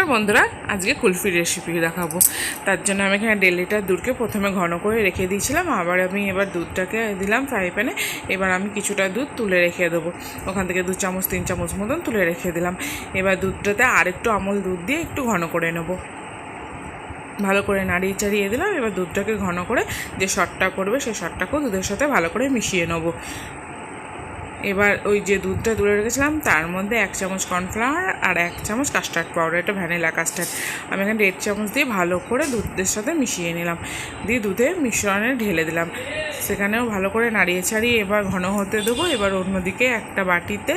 নমস্কার বন্ধুরা, আজকে কুলফি রেসিপি দেখাবো। তার জন্য আমি এখানে 1.5 লিটার দুধকে প্রথমে ঘন করে রেখে দিয়েছিলাম। আবার আমি এবার দুধটাকে দিলাম ফ্রাই প্যানে। এবার আমি কিছুটা দুধ তুলে রেখে দেবো। ওখান থেকে 2 চামচ 3 চামচ মতন তুলে রেখে দিলাম। এবার দুধটাতে আর একটু আমুল দুধ দিয়ে একটু ঘন করে নেব। ভালো করে নাড়িয়ে চাড়িয়ে দিলাম। এবার দুধটাকে ঘন করে যে শটটা করবে সেই শটটাকেও দুধের সাথে ভালো করে মিশিয়ে নেবো। এবার ওই যে দুধটা তুলে রেখেছিলাম তার মধ্যে 1 চামচ কর্নফ্লাওয়ার আর 1 চামচ কাস্টার্ড পাউডার, এটা ভ্যানিলা কাস্টার্ড, আমি এখানে 1.5 চামচ দিয়ে ভালো করে দুধের সাথে মিশিয়ে নিলাম। দিয়ে দুধের মিশ্রণে ঢেলে দিলাম। সেখানেও ভালো করে নাড়িয়ে ছাড়িয়ে এবার ঘন হতে দেবো। এবার অন্যদিকে একটা বাটিতে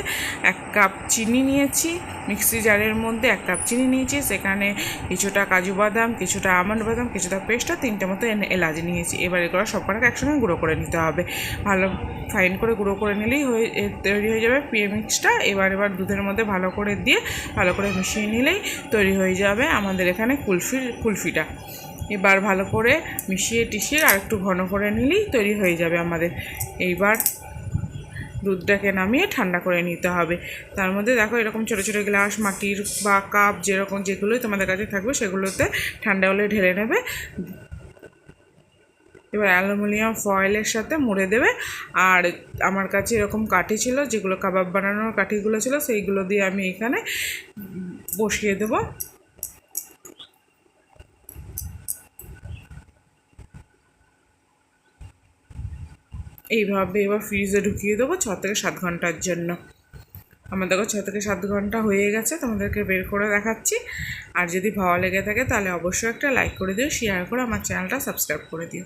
1 কাপ চিনি নিয়েছি, মিক্সি জারের মধ্যে 1 কাপ চিনি নিয়েছি। সেখানে কিছুটা কাজু বাদাম, কিছুটা আমন্ড বাদাম, কিছুটা পেস্ট আর 3টে মতো এলাচ নিয়েছি। এবার এগুলো সব কটাকে একসঙ্গে গুঁড়ো করে নিতে হবে। ভালো ফাইন করে গুঁড়ো করে নিলেই তৈরি হয়ে যাবে মিক্সটা। এবার দুধের মধ্যে ভালো করে দিয়ে ভালো করে মিশিয়ে নিলেই তৈরি হয়ে যাবে আমাদের এখানে কুলফিটা। এবার ভালো করে মিশিয়ে টিশিয়ে আর একটু ঘন করে নিলেই তৈরি হয়ে যাবে আমাদের। এইবার দুধটাকে নামিয়ে ঠান্ডা করে নিতে হবে। তার মধ্যে দেখো এরকম ছোটো ছোটো গ্লাস, মাটির বা কাপ, যেগুলোই তোমাদের কাছে থাকবে সেগুলোতে ঠান্ডা হলে ঢেলে নেবে। এবার অ্যালুমিনিয়াম ফয়েলের সাথে মুড়ে দেবে। আর আমার কাছে এরকম কাঠি ছিল, যেগুলো কাবাব বানানোর কাঠিগুলো ছিল, সেইগুলো দিয়ে আমি এখানে বসিয়ে দেব। এইভাবে এবার ফ্রিজে ঢুকিয়ে দেবো 6 থেকে 7 ঘন্টার জন্য। আমার দেখো 6 থেকে 7 ঘন্টা হয়ে গেছে, তোমাদেরকে বের করে দেখাচ্ছি। আর যদি ভালো লেগে থাকে তাহলে অবশ্যই একটা লাইক করে দিও, শেয়ার করে আমার চ্যানেলটা সাবস্ক্রাইব করে দিও।